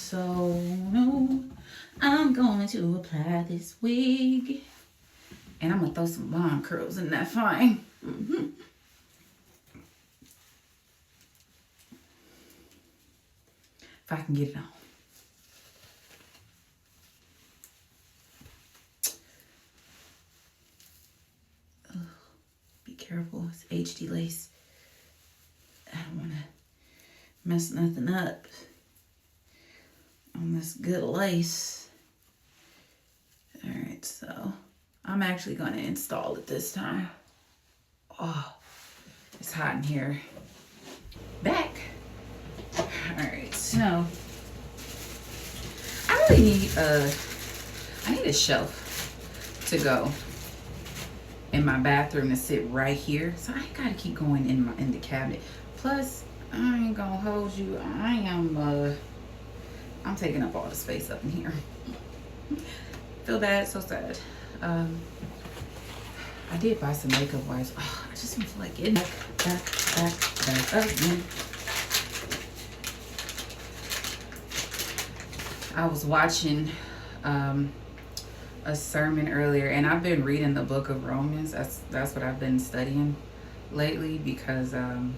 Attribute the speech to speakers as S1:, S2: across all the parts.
S1: So no, I'm going to apply this wig. And I'm going to throw some blonde curls in that fine. If I can get it on. Ugh, be careful. It's HD lace. I don't want to mess nothing up on this good lace. All right, so I'm actually going to install it this time. Oh, it's hot in here. Back. All right, so I really need I need a shelf to go in my bathroom to sit right here. So I ain't gotta keep going in the cabinet. Plus, I ain't gonna hold you. I'm taking up all the space up in here. Feel bad, so sad. I did buy some makeup wipes. Oh, I just don't feel like getting back again. I was watching a sermon earlier, and I've been reading the book of Romans. That's what I've been studying lately, because I'm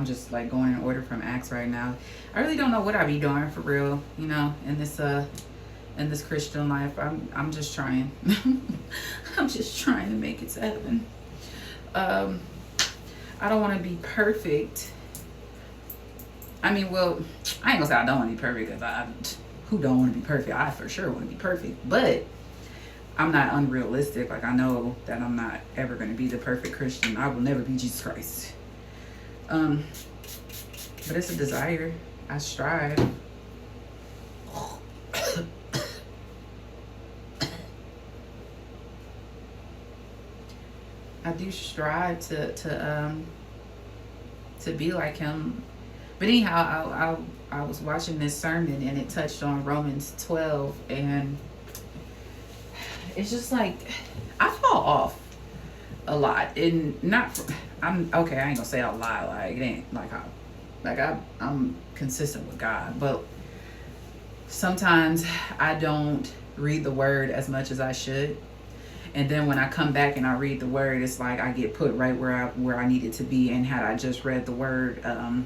S1: just like going in order from Acts right now. I really don't know what I be doing for real, you know, in this Christian life. I'm just trying. I'm just trying to make it to heaven. I don't want to be perfect. I mean, well, I ain't gonna say I don't want to be perfect, because who don't want to be perfect? I for sure want to be perfect, but I'm not unrealistic. Like, I know that I'm not ever going to be the perfect Christian. I will never be Jesus Christ. But it's a desire. I strive. I do strive to be like him. But anyhow, I was watching this sermon, and it touched on Romans 12, and it's just like I fall off a lot, and I'm okay. I ain't gonna say a lot. Like, it ain't like I'm consistent with God, but sometimes I don't read the word as much as I should. And then when I come back and I read the word, it's like I get put right where I needed to be. And had I just read the word, I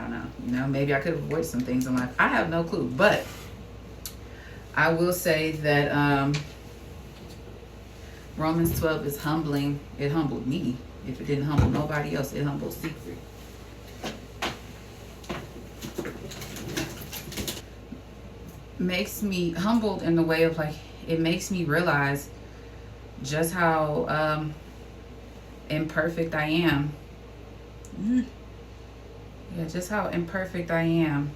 S1: don't know, you know, maybe I could have avoided some things in life. I have no clue, but I will say that Romans 12 is humbling. It humbled me. If it didn't humble nobody else, it humbled Secret. Makes me humbled in the way of, like, it makes me realize just how imperfect I am. Yeah, just how imperfect I am,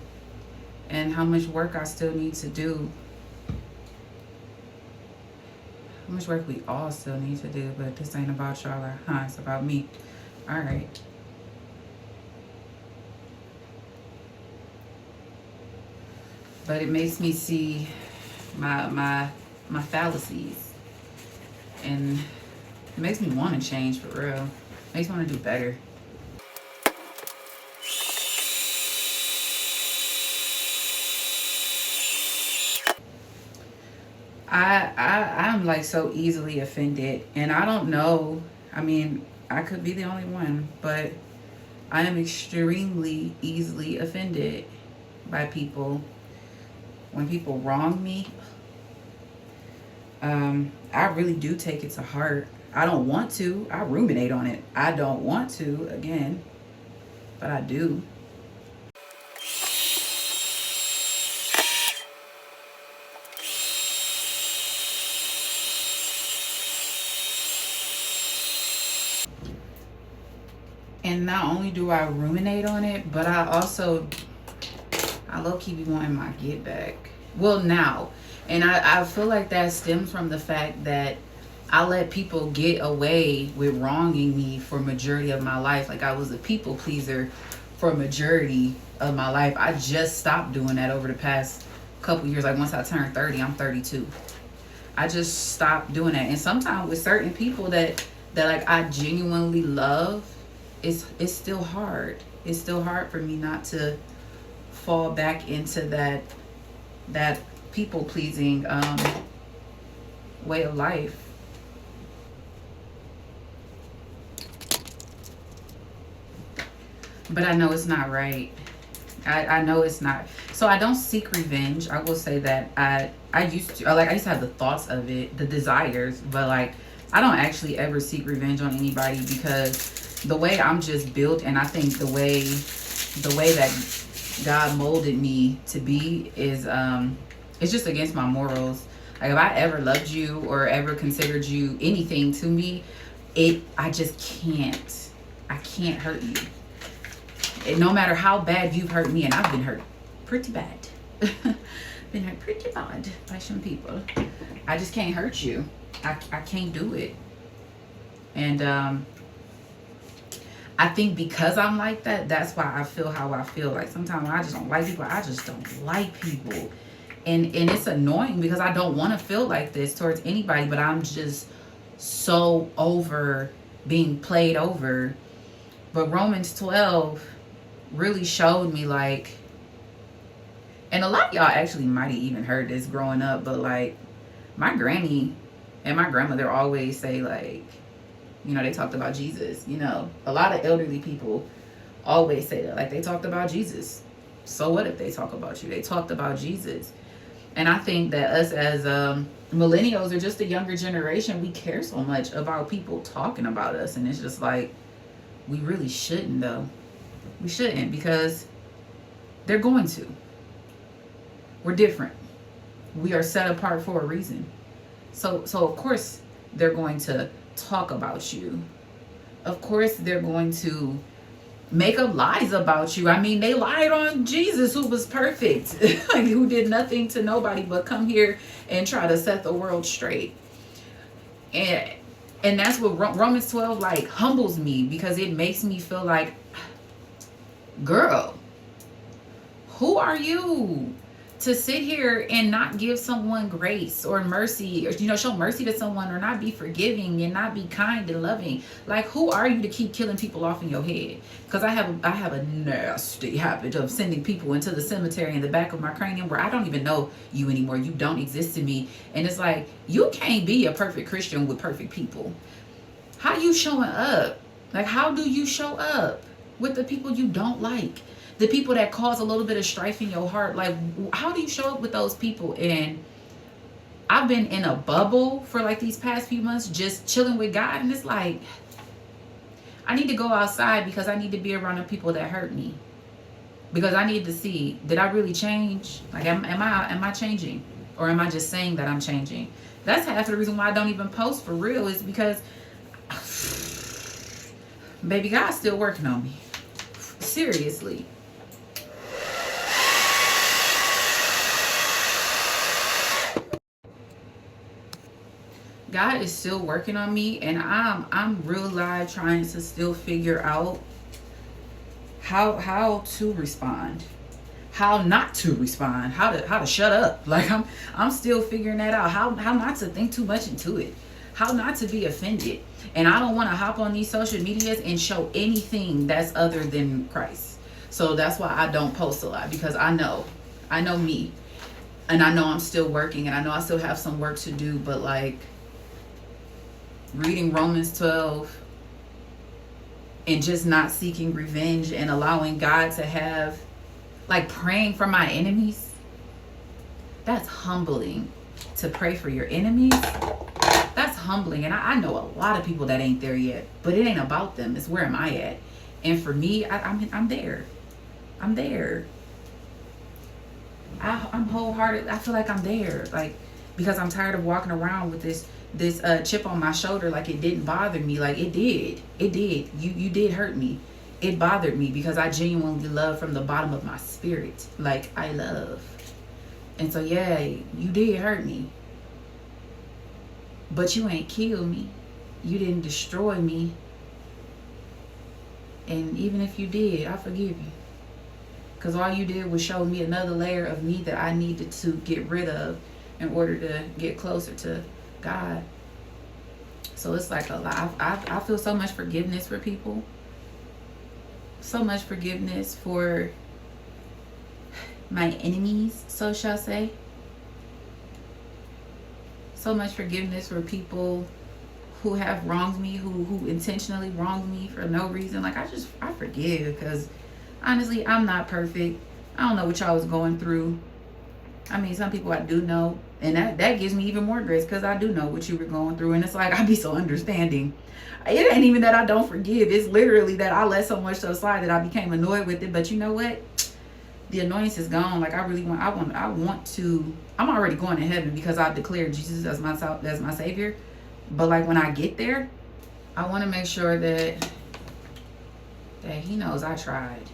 S1: and how much work I still need to do. How much work we all still need to do, but this ain't about y'all, huh? It's about me. All right. But it makes me see my fallacies, and it makes me want to change for real. It makes me want to do better. I'm like so easily offended, and I don't know. I mean, I could be the only one, but I am extremely easily offended by people. When people wrong me, I really do take it to heart. I don't want to. I ruminate on it. I don't want to, again, but I do. And not only do I ruminate on it, but I low-key be wanting my get back. Well, now. And I feel like that stems from the fact that I let people get away with wronging me for majority of my life. Like, I was a people pleaser for a majority of my life. I just stopped doing that over the past couple years. Like, once I turned 30, I'm 32. I just stopped doing that. And sometimes with certain people that like I genuinely love, it's still hard. It's still hard for me not to fall back into that people pleasing way of life. But I know it's not right. I know it's not. So I don't seek revenge. I will say that I used to, like, I used to have the thoughts of it, the desires, but like I don't actually ever seek revenge on anybody, because the way I'm just built, and I think the way that God molded me to be is it's just against my morals. Like if I ever loved you or ever considered you anything to me, I just can't. I can't hurt you. No matter how bad you've hurt me, and I've been hurt pretty bad. Been hurt pretty bad by some people. I just can't hurt you. I can't do it. And I think because I'm like that, that's why I feel how I feel. Like sometimes when I just don't like people, I just don't like people. And it's annoying because I don't want to feel like this towards anybody, but I'm just so over being played over. But Romans 12 really showed me, like, and a lot of y'all actually might have even heard this growing up, but like my granny and my grandmother always say, like, you know, they talked about Jesus. You know, a lot of elderly people always say that, like, they talked about Jesus. So what if they talk about you? They talked about Jesus. And I think that us as millennials, or just the younger generation, we care so much about people talking about us, and it's just like, we really shouldn't, though. We shouldn't, because they're going to. We're different. We are set apart for a reason. So of course they're going to talk about you. Of course they're going to make up lies about you. I mean, they lied on Jesus, who was perfect, like, who did nothing to nobody but come here and try to set the world straight. And that's what Romans 12 like humbles me, because it makes me feel like, girl, who are you to sit here and not give someone grace or mercy, or, you know, show mercy to someone, or not be forgiving and not be kind and loving? Like, who are you to keep killing people off in your head? Because I have a nasty habit of sending people into the cemetery in the back of my cranium, where I don't even know you anymore. You don't exist to me. And it's like, you can't be a perfect Christian with perfect people. How you showing up? Like, how do you show up with the people you don't like? The people that cause a little bit of strife in your heart, like, how do you show up with those people? And I've been in a bubble for like these past few months, just chilling with God, and it's like, I need to go outside, because I need to be around the people that hurt me, because I need to see, did I really change? Like, am I changing, or am I just saying that I'm changing? That's half of the reason why I don't even post for real, is because baby, God's still working on me. Seriously. God is still working on me, and I'm real live trying to still figure out how to respond, how not to respond, how to shut up. Like, I'm still figuring that out. How not to think too much into it, how not to be offended. And I don't want to hop on these social medias and show anything that's other than Christ. So that's why I don't post a lot, because I know me, and I know I'm still working, and I know I still have some work to do. But like, reading Romans 12 and just not seeking revenge, and allowing God to have, like, praying for my enemies, that's humbling. To pray for your enemies, that's humbling. And I know a lot of people that ain't there yet, but it ain't about them. It's where am I at? And for me, I'm there. I'm there. I'm wholehearted. I feel like I'm there, like, because I'm tired of walking around with this chip on my shoulder, like it didn't bother me. Like, it did. You did hurt me. It bothered me, because I genuinely love from the bottom of my spirit. Like, I love. And so, yeah, you did hurt me, but you ain't killed me. You didn't destroy me. And even if you did, I forgive you. Because all you did was show me another layer of me that I needed to get rid of in order to get closer to God. So it's like a lot. I feel so much forgiveness for people. So much forgiveness for my enemies, so shall say. So much forgiveness for people who have wronged me, who intentionally wronged me for no reason. Like I forgive because honestly, I'm not perfect. I don't know what y'all was going through. I mean, some people I do know, and that gives me even more grace because I do know what you were going through, and it's like I be so understanding. It ain't even that I don't forgive. It's literally that I let so much to the side that I became annoyed with it. But you know what? The annoyance is gone. Like I really want. I want to. I'm already going to heaven because I've declared Jesus as my savior. But like when I get there, I want to make sure that He knows I tried.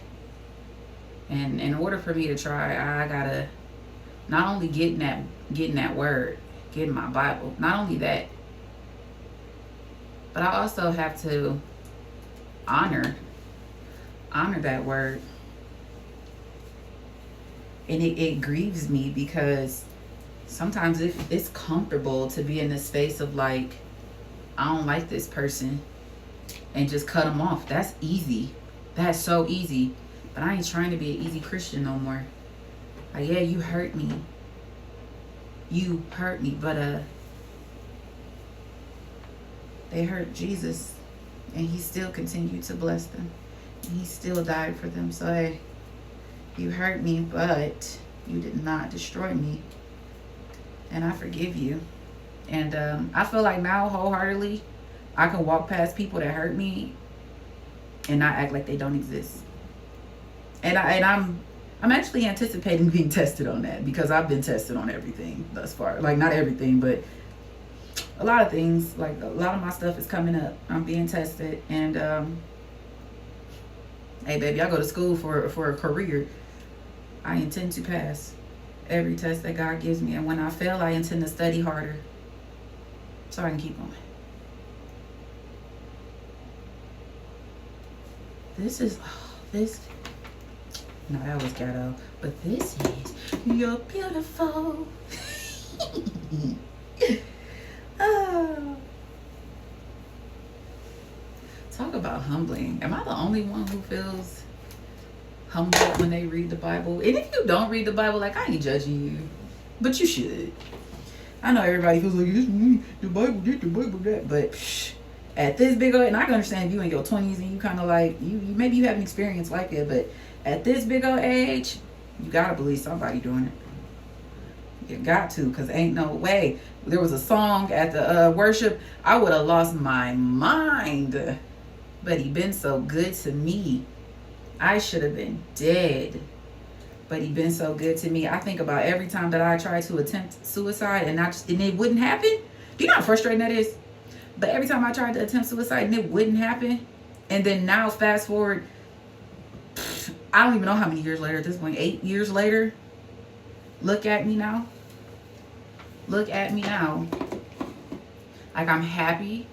S1: And in order for me to try, I gotta not only getting that word, getting my Bible. Not only that, but I also have to honor that word. And it grieves me because sometimes it's comfortable to be in the space of like, I don't like this person and just cut them off. That's easy. That's so easy. But I ain't trying to be an easy Christian no more. Like, yeah, you hurt me. You hurt me, but they hurt Jesus, and He still continued to bless them. And He still died for them. So hey, you hurt me, but you did not destroy me, and I forgive you. And I feel like now wholeheartedly, I can walk past people that hurt me and not act like they don't exist. And I'm actually anticipating being tested on that because I've been tested on everything thus far. Like not everything, but a lot of things. Like a lot of my stuff is coming up. I'm being tested, and hey, baby, I go to school for a career. I intend to pass every test that God gives me, and when I fail, I intend to study harder so I can keep going. No, that was ghetto. But this is You're Beautiful. Oh. Talk about humbling. Am I the only one who feels humbled when they read the Bible? And if you don't read the Bible, like, I ain't judging you, but you should. I know everybody feels like, the Bible did, the Bible that, but at this big old, and I can understand if you in your 20s and you kind of like, you maybe you haven't experienced like it, but at this big old age, you gotta believe somebody doing it. You got to, because ain't no way. There was a song at the worship, I would have lost my mind, but He been so good to me. I should have been dead, but He been so good to me. I think about every time that I tried to attempt suicide and it wouldn't happen. Do you know how frustrating that is? But every time I tried to attempt suicide and it wouldn't happen, and then now fast forward, I don't even know how many years later at this point, 8 years later, look at me now. Look at me now. Like I'm happy.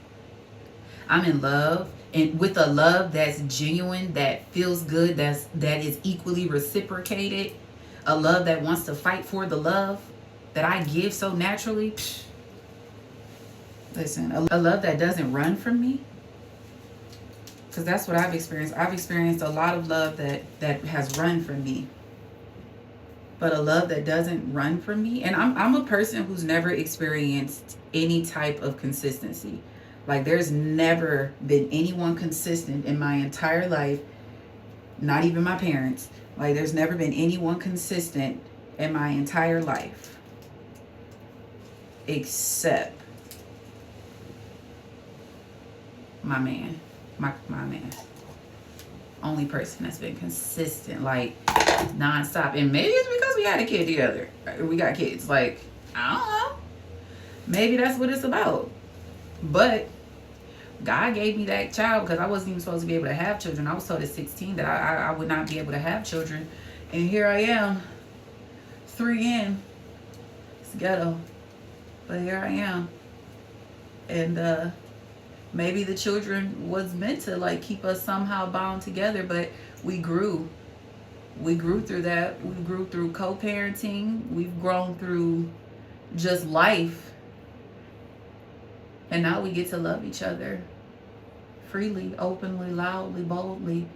S1: I'm in love. And with a love that's genuine, that feels good, that is equally reciprocated. A love that wants to fight for the love that I give so naturally. Listen, a love that doesn't run from me. Because that's what I've experienced. I've experienced a lot of love that has run from me. But a love that doesn't run from me. And I'm a person who's never experienced any type of consistency. Like there's never been anyone consistent in my entire life. Not even my parents. Like there's never been anyone consistent in my entire life. Except my man. My man. Only person that's been consistent, like nonstop. And maybe it's because we had a kid together. We got kids. Like, I don't know. Maybe that's what it's about. But God gave me that child because I wasn't even supposed to be able to have children. I was told at 16 that I would not be able to have children. And here I am, 3 in. It's ghetto. But here I am. And maybe the children was meant to like keep us somehow bound together, but we grew. We grew through that. We grew through co-parenting. We've grown through just life. And now we get to love each other freely, openly, loudly, boldly.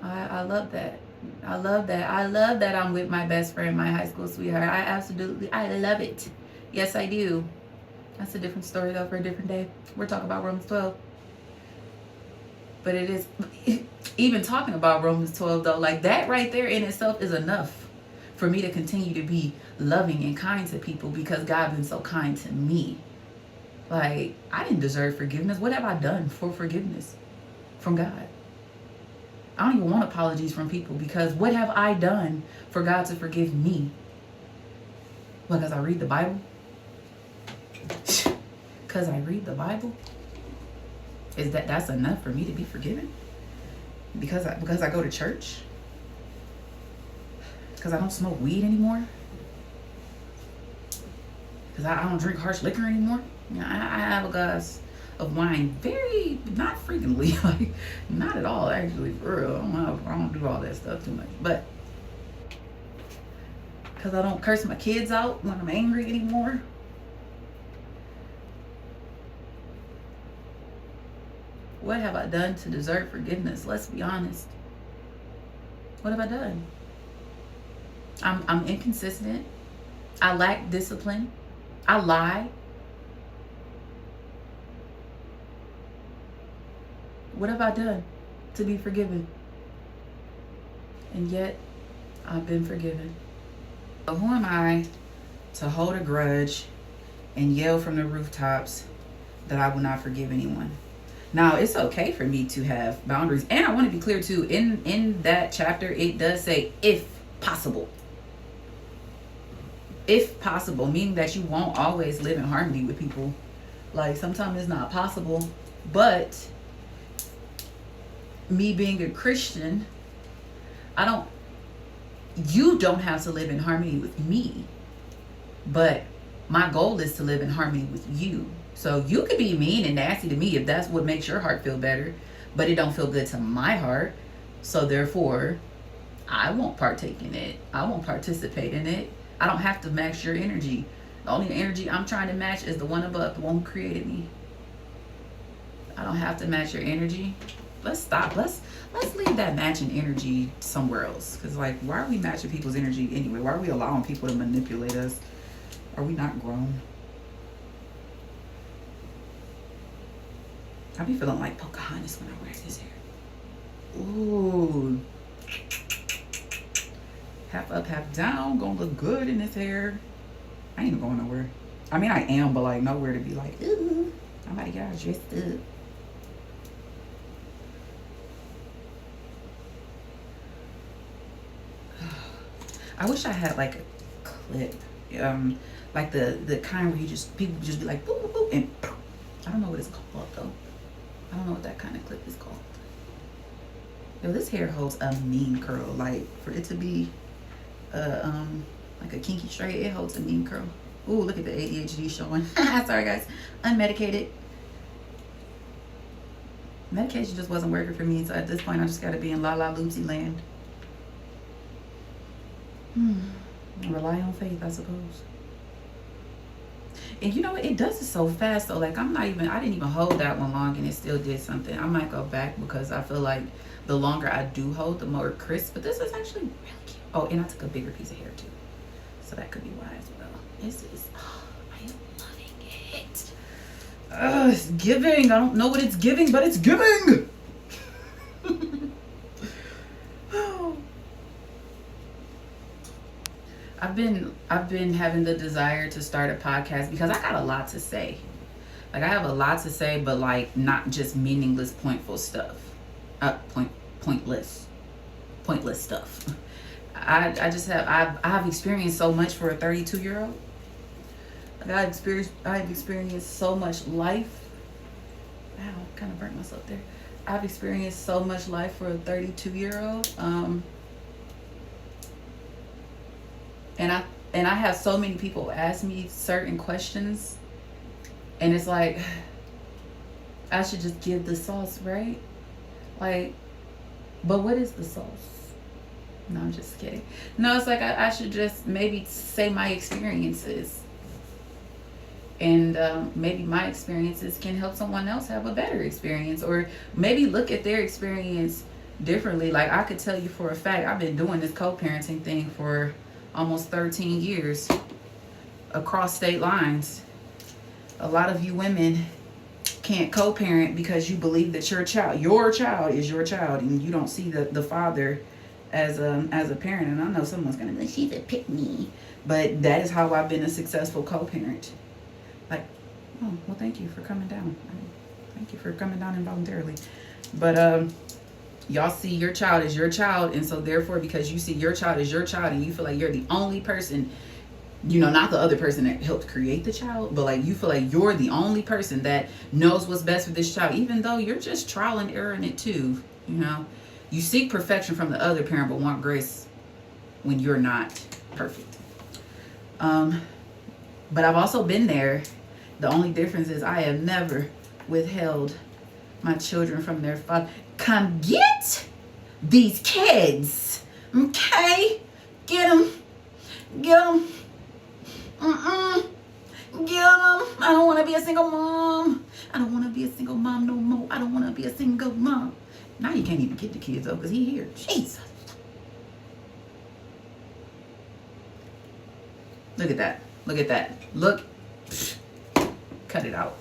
S1: I love that. I love that. I love that I'm with my best friend, my high school sweetheart. I love it. Yes, I do. That's a different story though for a different day. We're talking about Romans 12. But it is, even talking about Romans 12 though, like that right there in itself is enough for me to continue to be loving and kind to people because God's been so kind to me. Like, I didn't deserve forgiveness. What have I done for forgiveness from God? I don't even want apologies from people because what have I done for God to forgive me? Because I read the Bible? Because I read the Bible? That's enough for me to be forgiven? Because I go to church? Because I don't smoke weed anymore? Because I don't drink harsh liquor anymore? I have a glass of wine very, not frequently, like not at all actually, for real. I don't do all that stuff too much. But because I don't curse my kids out when I'm angry anymore. What have I done to deserve forgiveness? Let's be honest. What have I done? I'm inconsistent. I lack discipline. I lie. What have I done to be forgiven? And yet, I've been forgiven. So who am I to hold a grudge and yell from the rooftops that I will not forgive anyone? Now, it's okay for me to have boundaries. And I want to be clear, too. In that chapter, it does say, if possible. If possible, meaning that you won't always live in harmony with people. Like, sometimes it's not possible. But me being a Christian, you don't have to live in harmony with me, but my goal is to live in harmony with you. So you could be mean and nasty to me if that's what makes your heart feel better, but it don't feel good to my heart. So therefore, I won't partake in it. I won't participate in it. I don't have to match your energy. The only energy I'm trying to match is the one above, the one who created me. I don't have to match your energy. Let's stop. Let's leave that matching energy somewhere else. Because, like, why are we matching people's energy anyway? Why are we allowing people to manipulate us? Are we not grown? I be feeling like Pocahontas when I wear this hair. Ooh. Half up, half down. Gonna look good in this hair. I ain't even going nowhere. I mean, I am, but, like, nowhere to be like, ooh, I'm about to get all dressed up. I wish I had like a clip, like the kind where people just be like boop boop boop and poof. I don't know what it's called though. I don't know what that kind of clip is called. Yo, this hair holds a mean curl. Like for it to be, like a kinky straight, it holds a mean curl. Ooh, look at the ADHD showing. Sorry guys, unmedicated. Medication just wasn't working for me, so at this point I just gotta be in La La Lucy land. Rely on faith, I suppose. And you know what? It does it so fast though. Like I didn't even hold that one long and it still did something. I might go back because I feel like the longer I do hold, the more crisp. But this is actually really cute. Oh, and I took a bigger piece of hair too. So that could be why as well. This is, I am loving it. It's giving. I don't know what it's giving, but it's giving. I've been having the desire to start a podcast because I got a lot to say. Like I have a lot to say, but like not just meaningless, pointless stuff. Pointless stuff. I have experienced so much for a 32-year-old. Like I've experienced so much life. Wow, I kind of burnt myself there. I've experienced so much life for a 32-year-old. And I have so many people ask me certain questions, and it's like I should just give the sauce, right? Like, but what is the sauce? No, I'm just kidding. No, it's like I should just maybe say my experiences, and maybe my experiences can help someone else have a better experience, or maybe look at their experience differently. Like, I could tell you for a fact, I've been doing this co-parenting thing for almost 13 years across state lines. A lot of you women can't co-parent because you believe that your child is your child, and you don't see the father as a parent. And I know someone's gonna be like, she's a pick me, but that is how I've been a successful co-parent. Like, oh well, thank you for coming down. Thank you for coming down involuntarily. But y'all see your child as your child, and so therefore, because you see your child as your child, and you feel like you're the only person, you know, not the other person that helped create the child, but like you feel like you're the only person that knows what's best for this child, even though you're just trial and error in it too. You know, you seek perfection from the other parent, but want grace when you're not perfect. But I've also been there. The only difference is I have never withheld my children from their father. Come get these kids, okay? Get them. Get them. Get them. I don't want to be a single mom. I don't want to be a single mom no more. I don't want to be a single mom. Now you can't even get the kids though, because he here. Jesus. Look at that. Look at that. Look. Cut it out.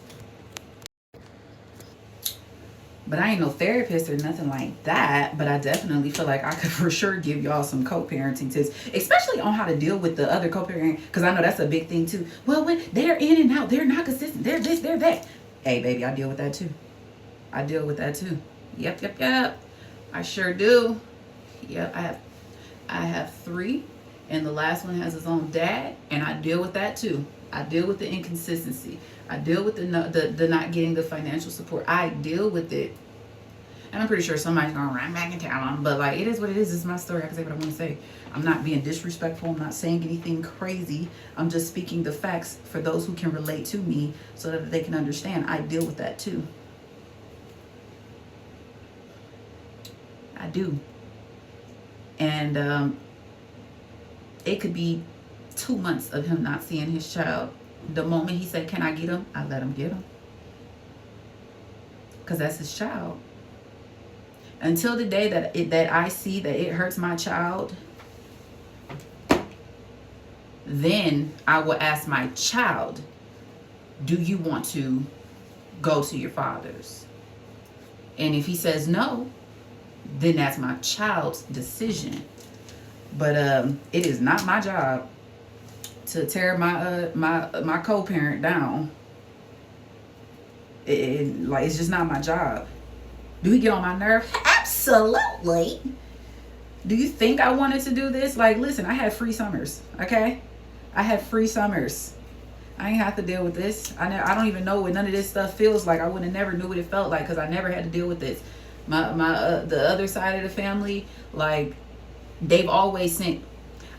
S1: But I ain't no therapist or nothing like that. But I definitely feel like I could for sure give y'all some co-parenting tips, especially on how to deal with the other co-parenting, because I know that's a big thing too. Well, when they're in and out, they're not consistent. They're this, they're that. Hey, baby, I deal with that too. I deal with that too. Yep. I sure do. Yep, I have 3, and the last one has his own dad, and I deal with that too. I deal with the inconsistency. I deal with the not getting the financial support. I deal with it. And I'm pretty sure somebody's going to run back and tell them. But like, it is what it is. It's my story. I can say what I want to say. I'm not being disrespectful. I'm not saying anything crazy. I'm just speaking the facts for those who can relate to me so that they can understand. I deal with that too. I do. And it could be 2 months of him not seeing his child. The moment he said, can I get him? I let him get him. Because that's his child. Until the day that I see that it hurts my child, then I will ask my child, do you want to go to your father's? And if he says no, then that's my child's decision. But it is not my job to tear my co-parent down. It's just not my job. Do he get on my nerve? Absolutely. Do you think I wanted to do this? Like, listen, I had free summers, okay? I had free summers. I ain't have to deal with this. I don't even know what none of this stuff feels like. I would have never knew what it felt like because I never had to deal with this. The other side of the family, like, they've always sent.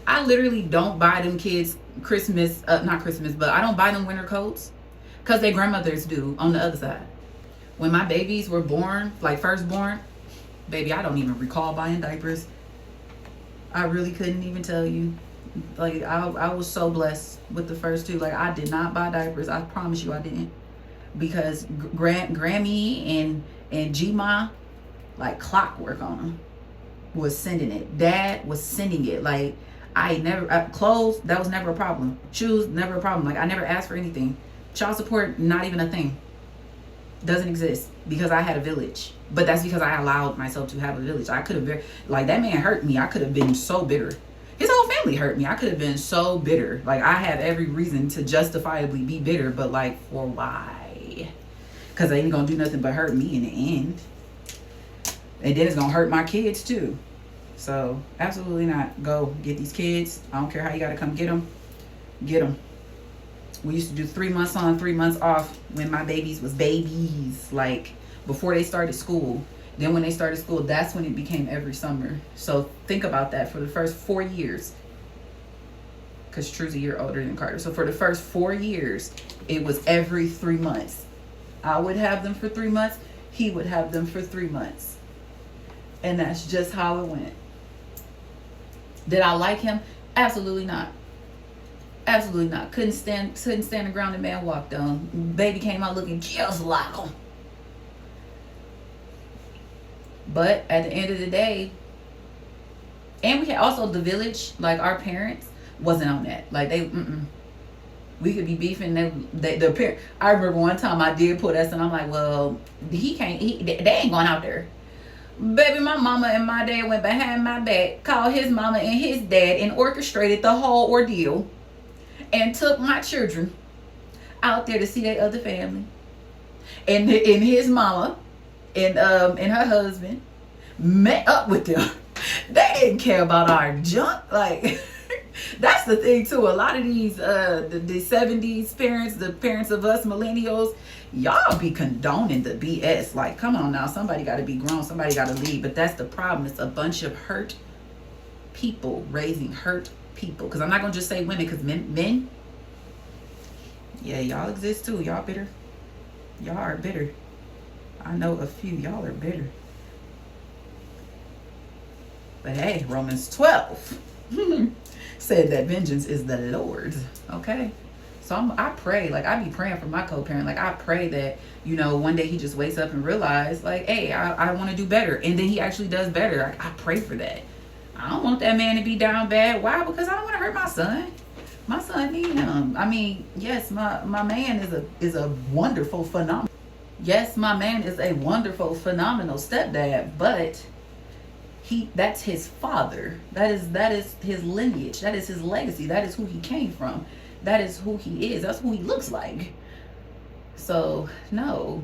S1: I literally don't buy them kids Christmas, not Christmas, but I don't buy them winter coats because their grandmothers do on the other side. When my babies were born, like first born, baby, I don't even recall buying diapers. I really couldn't even tell you. Like, I was so blessed with the first 2. Like, I did not buy diapers. I promise you I didn't. Because Grammy and G-Ma, like clockwork on them, was sending it. Dad was sending it. Like, I never, clothes, that was never a problem. Shoes, never a problem. Like, I never asked for anything. Child support, not even a thing. Doesn't exist because I had a village. But that's because I allowed myself to have a village. I could have, like, that man hurt me. I could have been so bitter. His whole family hurt me. I could have been so bitter. Like, I have every reason to justifiably be bitter, but like, for why? Because they ain't gonna do nothing but hurt me in the end. And then it's gonna hurt my kids too. So absolutely not. Go get these kids. I don't care how you gotta come get them. Get them. We used to do 3 months on, 3 months off when my babies was babies, like before they started school. Then when they started school, that's when it became every summer. So think about that for the first 4 years. Because True's a year older than Carter. So for the first 4 years, it was every 3 months. I would have them for 3 months. He would have them for 3 months. And that's just how it went. Did I like him? Absolutely not. Absolutely not. Couldn't stand the ground the man walked on. Baby came out looking just like him. But at the end of the day, and we had also the village, like our parents wasn't on that. Like they, we could be beefing. The parent. I remember one time I did put us, and I'm like, well, he can't. They ain't going out there. Baby, my mama and my dad went behind my back, called his mama and his dad, and orchestrated the whole ordeal, and took my children out there to see their other family, and his mama and her husband met up with them. They didn't care about our junk. Like that's the thing too. A lot of these the 70s parents, the parents of us millennials, y'all be condoning the BS. Like, come on now, somebody got to be grown, somebody got to lead. But that's the problem. It's a bunch of hurt people raising hurt people. Because I'm not gonna just say women, because men, yeah, y'all exist too. Y'all bitter. Y'all are bitter. I know a few. Y'all are bitter. But hey, Romans 12 said that vengeance is the Lord's. Okay? So I pray, like I be praying for my co-parent. Like I pray that, one day he just wakes up and realize, like, hey, I want to do better. And then he actually does better. Like, I pray for that. I don't want that man to be down bad. Why? Because I don't want to hurt my son. My son need him. I mean, yes, my man is a wonderful, phenomenal. Yes, my man is a wonderful, phenomenal stepdad, but that's his father. That is his lineage. That is his legacy. That is who he came from. That is who he is. That's who he looks like. So no,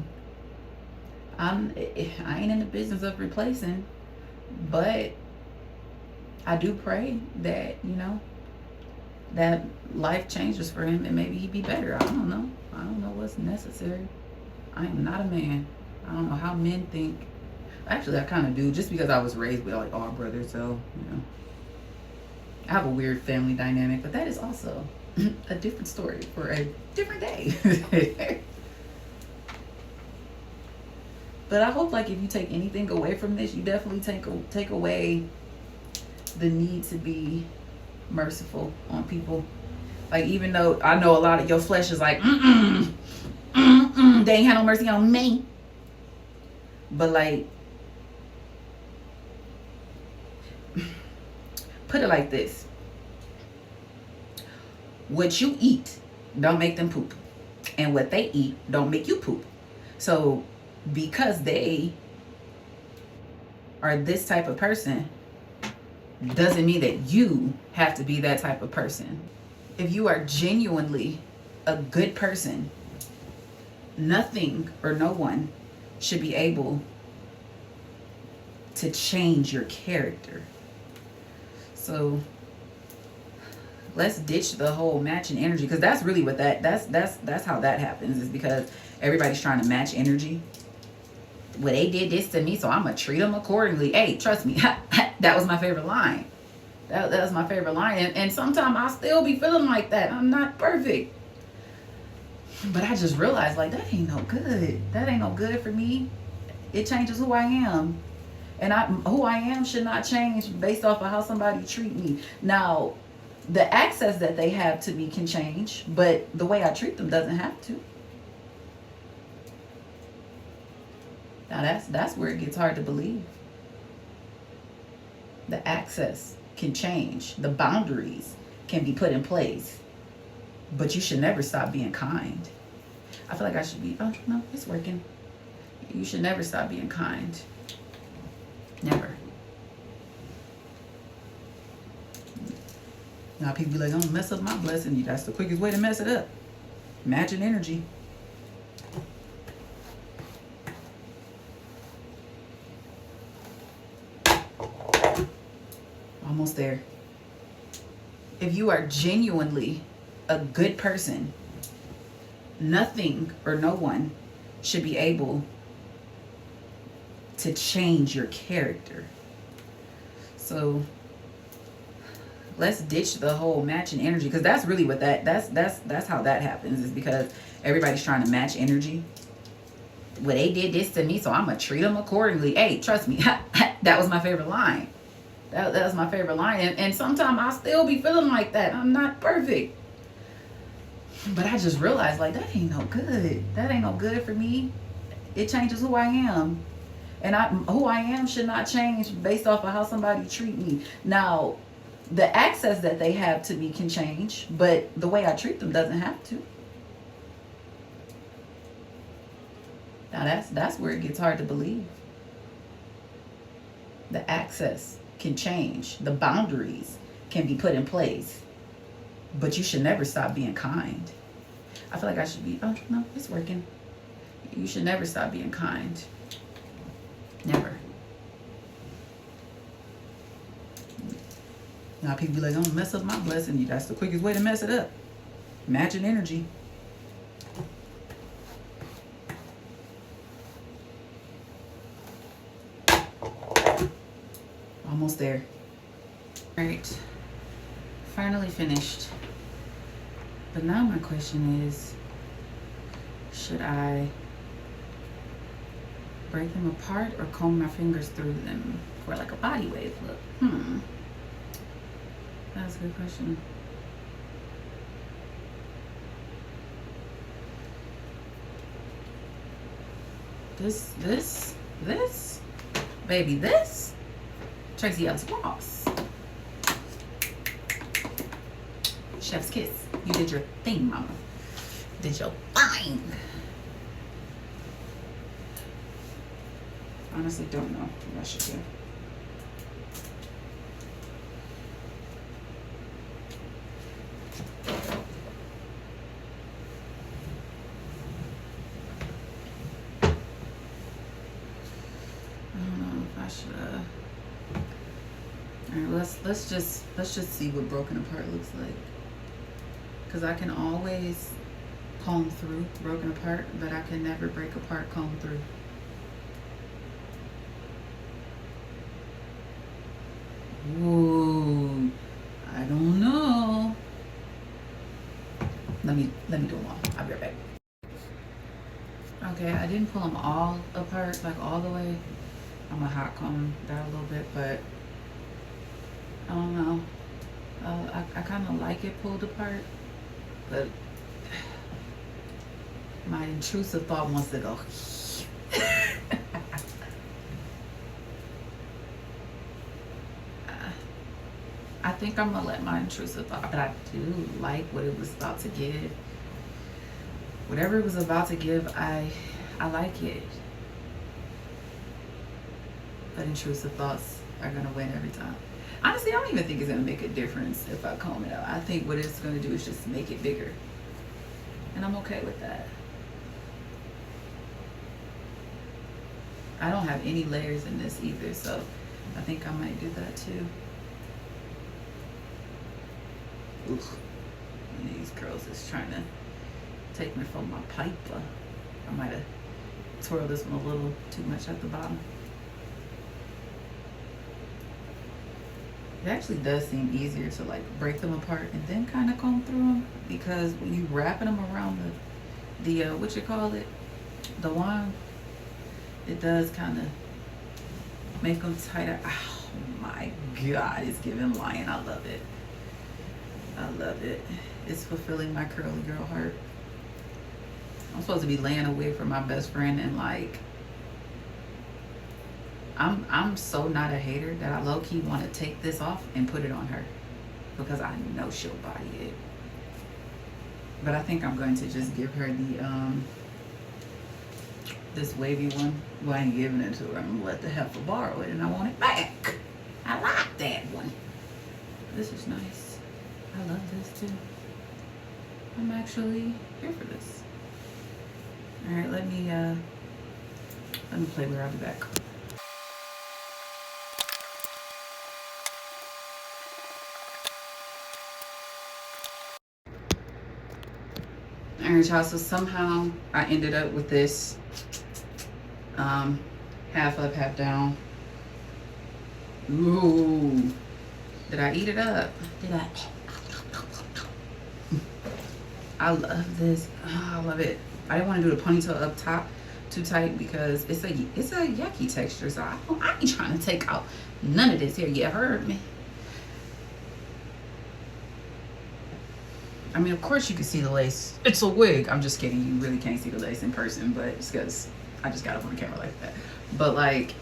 S1: I ain't in the business of replacing, but I do pray that that life changes for him and maybe he'd be better. I don't know. I don't know what's necessary. I am not a man. I don't know how men think. Actually, I kind of do, just because I was raised with like all brothers. So I have a weird family dynamic, but that is also a different story for a different day. But I hope, like, if you take anything away from this, you definitely take away the need to be merciful on people. Like, even though I know a lot of your flesh is like, they ain't had no mercy on me. But like, put it like this. What you eat don't make them poop. And what they eat don't make you poop. So because they are this type of person doesn't mean that you have to be that type of person. If you are genuinely a good person, nothing or no one should be able to change your character. So let's ditch the whole matching energy, because that's really what that's how that happens, is because everybody's trying to match energy. Well, they did this to me, so I'm gonna treat them accordingly. Hey, trust me, that was my favorite line. That was my favorite line, and sometimes I'll still be feeling like that. I'm not perfect, but I just realized, like, that ain't no good. That ain't no good for me. It changes who I am, and who I am should not change based off of how somebody treat me. Now, the access that they have to me can change, but the way I treat them doesn't have to. Now that's where it gets hard to believe. The access can change. The boundaries can be put in place. But you should never stop being kind. I feel like I should be, oh no, it's working. You should never stop being kind. Never. Now people be like, don't mess up my blessing. That's the quickest way to mess it up. Matching energy. Almost there. If you are genuinely a good person, nothing or no one should be able to change your character. So let's ditch the whole matching energy, because that's really what that's how that happens, is because everybody's trying to match energy. Well, they did this to me, so I'm gonna treat them accordingly. Hey, trust me, that was my favorite line. That was my favorite line, and sometimes I'll still be feeling like that. I'm not perfect, but I just realized, like, that ain't no good. That ain't no good for me. It changes who I am, And who I am should not change based off of how somebody treat me. Now, the access that they have to me can change, but the way I treat them doesn't have to. Now that's where it gets hard to believe. The access can change. The boundaries can be put in place. But you should never stop being kind. I feel like I should be, oh no, it's working. You should never stop being kind. Never. Now people be like, I'm gonna mess up my blessing. That's the quickest way to mess it up. Matching energy. Almost there. All right. Finally finished. But now my question is, should I break them apart or comb my fingers through them for like a body wave look? That's a good question. This, baby, this, Tracee Ellis Ross. Chef's kiss. You did your thing, mama. Did your thing. Honestly, don't know what I should do. I don't know if I should. All right, let's just see what broken apart looks like. Because I can always comb through broken apart, but I can never break apart, comb through. Ooh, I don't know. Let me do them all. I'll be right back. Okay, I didn't pull them all apart, like all the way. I'm gonna hot comb that a little bit, but I don't know. I kind of like it pulled apart, but my intrusive thought wants to go. I think I'm gonna let my intrusive thought, but I do like what it was about to give. Whatever it was about to give, I like it. But intrusive thoughts are gonna win every time. Honestly, I don't even think it's gonna make a difference if I comb it out. I think what it's gonna do is just make it bigger. And I'm okay with that. I don't have any layers in this either, so I think I might do that too. Oof. These girls is trying to take me from my piper. I might have twirled this one a little too much at the bottom. It actually does seem easier to like break them apart and then kind of comb through them, because when you wrapping them around the what you call it, the wand, it does kind of make them tighter. Oh my God, it's giving lion. I love it. I love it. It's fulfilling my curly girl heart. I'm supposed to be laying away from my best friend, and like I'm so not a hater that I low-key want to take this off and put it on her, because I know she'll body it. But I think I'm going to just give her the this wavy one. Well, I ain't giving it to her. I'm gonna let the heifer borrow it, and I want it back. I like that one. This is nice. I love this too. I'm actually here for this. All right, let me play with her. I'll be back. All right, y'all, so somehow I ended up with this half up, half down. Ooh, did I eat it up? Did I? I love this. Oh, I love it. I didn't want to do the ponytail up top too tight because it's a yucky texture, so I ain't trying to take out none of this here. You heard me. I mean, of course you can see the lace. It's a wig. I'm just kidding. You really can't see the lace in person, but it's because I just got up on the camera like that. But like,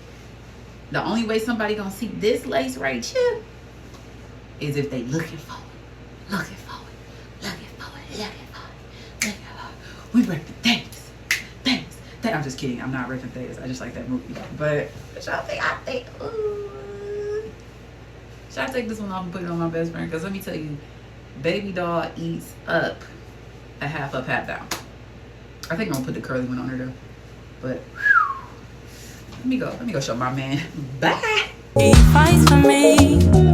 S1: the only way somebody gonna see this lace right here is if they looking for it, looking for it, looking for it, looking for it, looking for it. We repping things, things. I'm just kidding. I'm not repping things. I just like that movie. But what y'all think? I think, ooh. Should I take this one off and put it on my best friend? Because let me tell you, baby doll eats up a half up, half down. I think I'm gonna put the curly one on her though. But whew, let me go show my man. Bye.
S2: He fights for me.